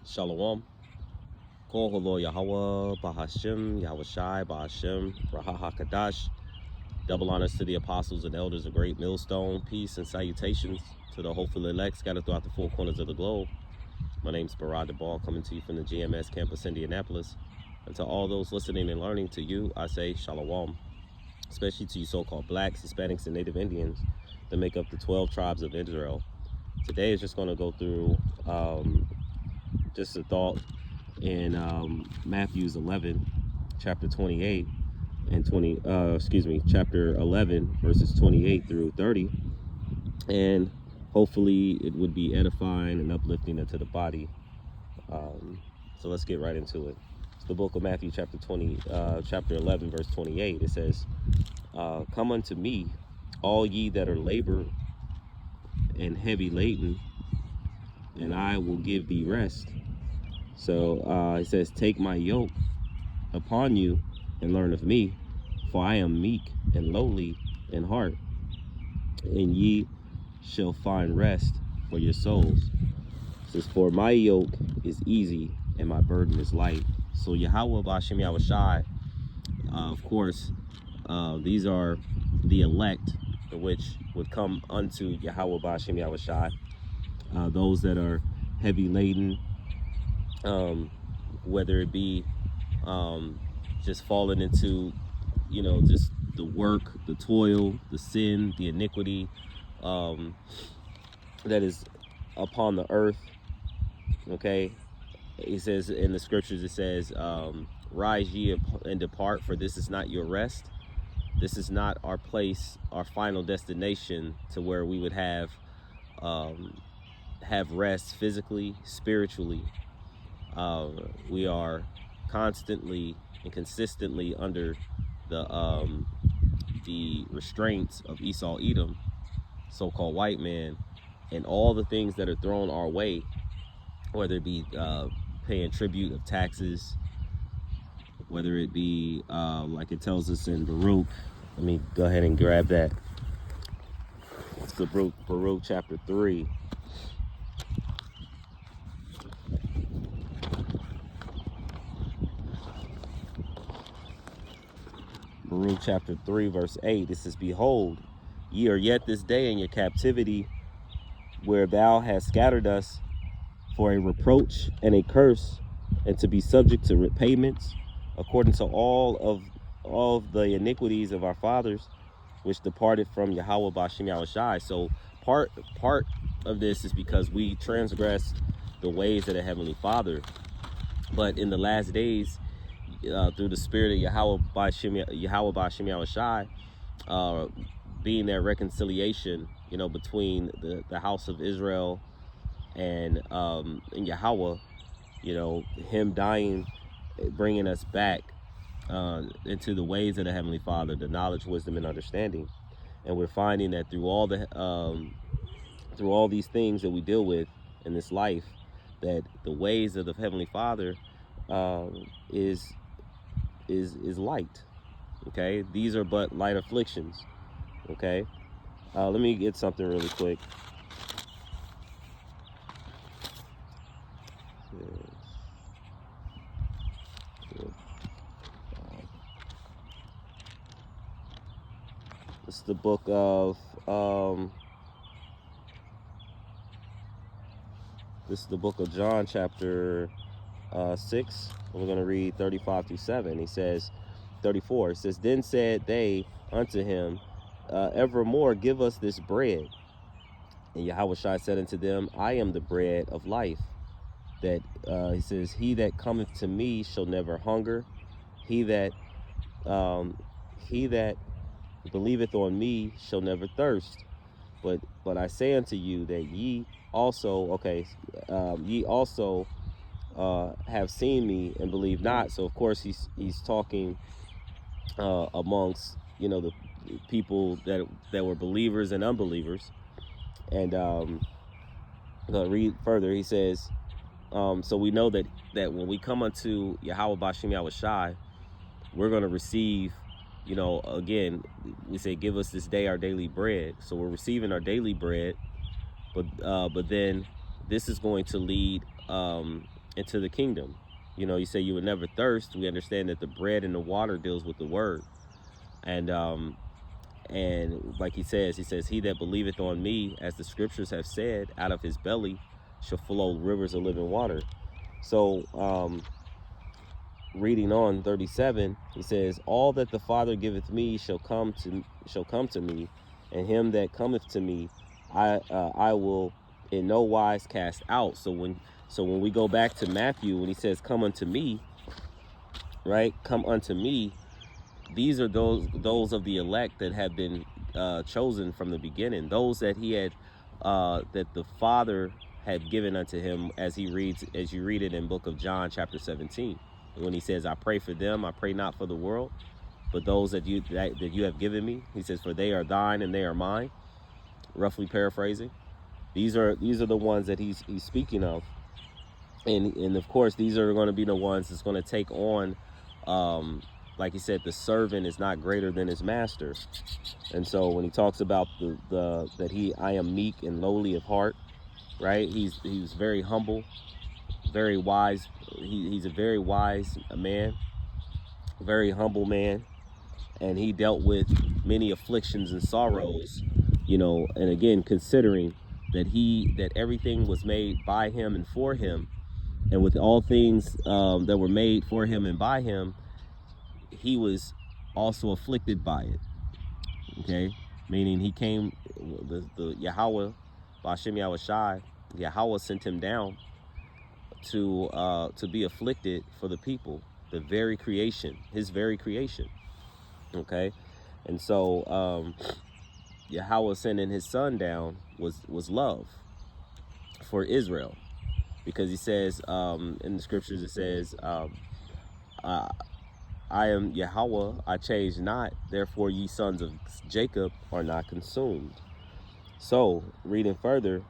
Shalom. Kol Holo Yahweh, Bahashem, Yahweh Shai, Bahashem, Raha HaKadash. Double honors to the apostles and elders of Great Millstone. Peace and salutations to the hopeful elect scattered throughout the four corners of the globe. My name's Barad DeBall, coming to you from the GMS campus, Indianapolis. And to all those listening and learning, to you, I say Shalom. Especially to you so-called blacks, Hispanics, and Native Indians that make up the 12 tribes of Israel. Today is just going to go through just a thought in Matthew's 11, chapter 28, and chapter 11, verses 28 through 30. And hopefully it would be edifying and uplifting into the body. So let's get right into it. It's the book of Matthew, chapter 11, verse 28. It says, "Come unto me, all ye that are labored and heavy laden, and I will give thee rest." So it says, "Take my yoke upon you and learn of me, for I am meek and lowly in heart, and ye shall find rest for your souls." It says, "For my yoke is easy and my burden is light." So Yahweh B'Hashem Yahweh Shai, of course, these are the elect, which would come unto Yahweh B'Hashem Yahweh Shai, those that are heavy laden, whether it be just falling into, just the work, the toil, the sin, the iniquity that is upon the earth. Okay, he says in the scriptures, it says, "Rise ye and depart, for this is not your rest." This is not our place, our final destination, to where we would have rest physically, spiritually. We are constantly and consistently under the restraints of Esau Edom, so-called white man, and all the things that are thrown our way, whether it be paying tribute of taxes, whether it be like it tells us in Baruch. Let me go ahead and grab that. It's the Baruch chapter 3. Baruch chapter 3, verse 8. It says, "Behold, ye are yet this day in your captivity, where thou hast scattered us for a reproach and a curse, and to be subject to repayments, according to all of the iniquities of our fathers, which departed from Yahweh B'Hashem Yahweh Shai." So part of this is because we transgress the ways of the Heavenly Father. But in the last days, through the spirit of Yahweh B'Hashem Yahweh Shai, being that reconciliation, between the house of Israel and Yahweh, him dying, bringing us back into the ways of the Heavenly Father, the knowledge, wisdom, and understanding. And we're finding that through all these things that we deal with in this life, that the ways of the Heavenly Father is light. Okay, these are but light afflictions. Okay, let me get something really quick. It's the book of John, chapter 6. We're going to read 35 through 7. He says, 34. It says, "Then said they unto him, evermore give us this bread. And Yahweh Shai said unto them, I am the bread of life. That he says, he that cometh to me shall never hunger. He that believeth on me shall never thirst. But I say unto you that ye also have seen me and believe not." So of course he's talking amongst the people that were believers and unbelievers. And I'm gonna read further. He says, so we know that when we come unto Yahweh B'Hashem Yahweh Shai, we're going to receive, again, we say, "Give us this day our daily bread." So we're receiving our daily bread, but then this is going to lead into the kingdom. You know, you say you would never thirst. We understand that the bread and the water deals with the word. And like he says, he that believeth on me, as the scriptures have said, out of his belly shall flow rivers of living water. So reading on 37, he says, all that the Father giveth me shall come to me, and him that cometh to me I will in no wise cast out. So when we go back to Matthew, when he says come unto me, right, come unto me, these are those of the elect that have been chosen from the beginning, those that he had that the Father had given unto him, as you read it in book of John chapter 17, when he says, I pray for them, I pray not for the world, but those that you have given me. He says, for they are thine and they are mine, roughly paraphrasing. These are the ones that he's speaking of, and of course these are going to be the ones that's going to take on, like he said, the servant is not greater than his master. And so when he talks about I am meek and lowly of heart, right? He's very humble, very wise. He's a very wise man, very humble man, and he dealt with many afflictions and sorrows, you know. And again, considering that everything was made by him and for him, and with all things that were made for him and by him, he was also afflicted by it. Okay, meaning he came, the Yahweh, Ba'ashem Yahushai, Yahweh sent him down to be afflicted for the people, the very creation, his very creation. Okay, and so Yahweh sending his son down was love for Israel, because he says in the scriptures, it says, I am Yahweh, I change not, therefore ye sons of Jacob are not consumed. So reading further,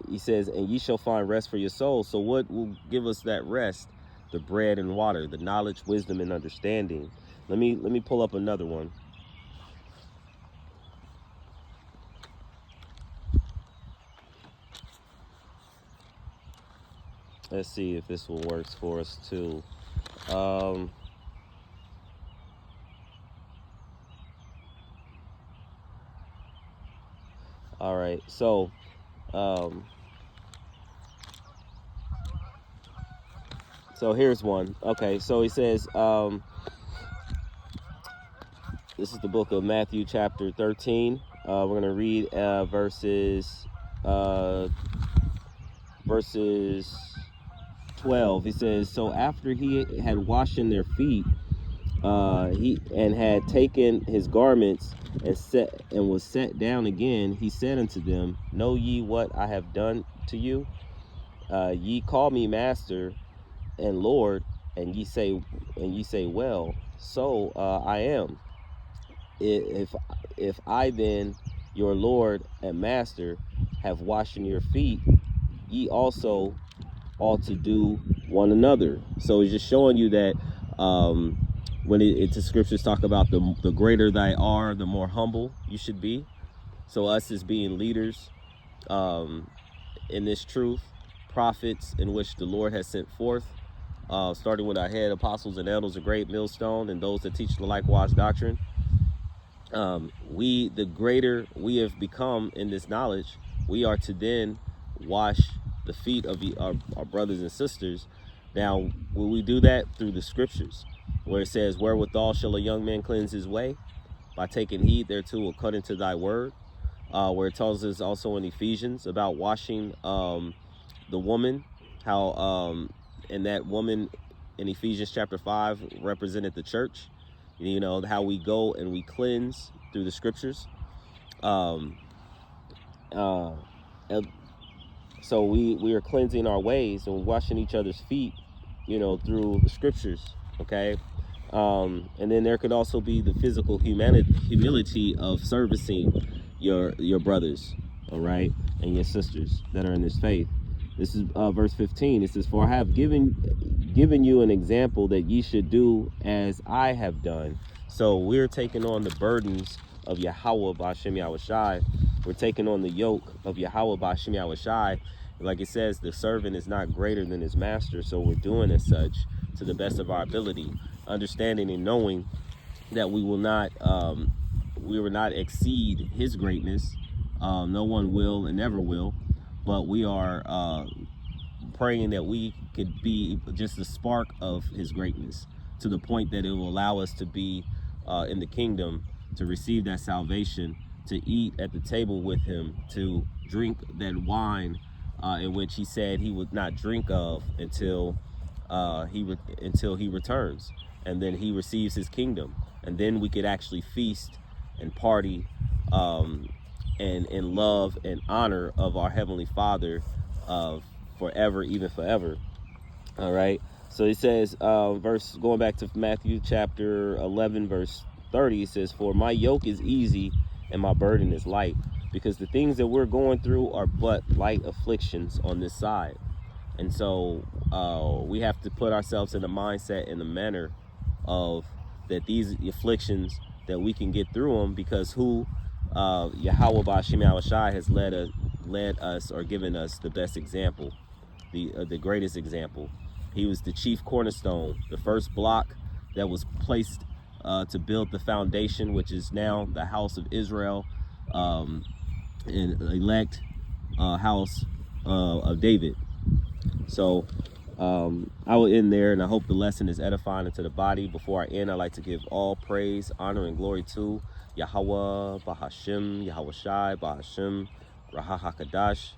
he says, and ye shall find rest for your souls. So what will give us that rest? The bread and water, the knowledge, wisdom, and understanding. Let me pull up another one. Let's see if this one works for us too. All right, so here's one. Okay, so he says, this is the book of Matthew chapter 13. We're going to read verses 12. He says, so after he had washed their feet, he had taken his garments and was set down again, he said unto them, know ye what I have done to you? Ye call me master and Lord, and ye say well, so I am. If I then, your Lord and master, have washed your feet, ye also ought to do one another. So he's just showing you that when the scriptures talk about the greater thy are, the more humble you should be. So us as being leaders in this truth, prophets in which the Lord has sent forth, starting with our head apostles and elders, a great millstone, and those that teach the likewise doctrine. The greater we have become in this knowledge, we are to then wash the feet of our brothers and sisters. Now, will we do that through the scriptures, where it says, wherewithal shall a young man cleanse his way? By taking heed thereto according to thy word. Where it tells us also in Ephesians about washing the woman, how and that woman in Ephesians chapter 5 represented the church. You know, how we go and we cleanse through the scriptures. So we are cleansing our ways and washing each other's feet, you know, through the scriptures. Okay. And then there could also be the physical humility of servicing your brothers, all right, and your sisters that are in this faith. This is verse 15. It says, for I have given you an example that ye should do as I have done. So we're taking on the burdens of Yahweh Ba'ashem Yahushai. We're taking on the yoke of Yahweh Ba'ashem Yahushai, Like it says, the servant is not greater than his master, so we're doing as such to the best of our ability, understanding and knowing that we will not exceed his greatness. No one will and never will, but we are praying that we could be just a spark of his greatness, to the point that it will allow us to be in the kingdom, to receive that salvation, to eat at the table with him, to drink that wine in which he said he would not drink of until he returns, and then he receives his kingdom, and then we could actually feast and party and in love and honor of our Heavenly Father forever, even forever. All right. So he says, going back to Matthew chapter 11, verse 30, it says, "For my yoke is easy and my burden is light," because the things that we're going through are but light afflictions on this side. And so we have to put ourselves in the mindset, in the manner of that these afflictions, that we can get through them, because Yahweh Ba'Shem Yahushai has led us or given us the best example, the greatest example. He was the chief cornerstone, the first block that was placed to build the foundation, which is now the house of Israel, and elect house of David. So I will end there, and I hope the lesson is edifying into the body. Before I end, I'd like to give all praise, honor, and glory to Yahweh Bahashem, Yahushai Bahashem, Raha HaKadash.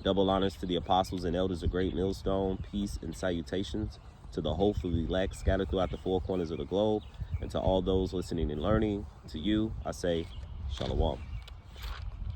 Double honors to the apostles and elders of Great Millstone. Peace and salutations to the hopefully elect scattered throughout the four corners of the globe, and to all those listening and learning. To you, I say, Shalom.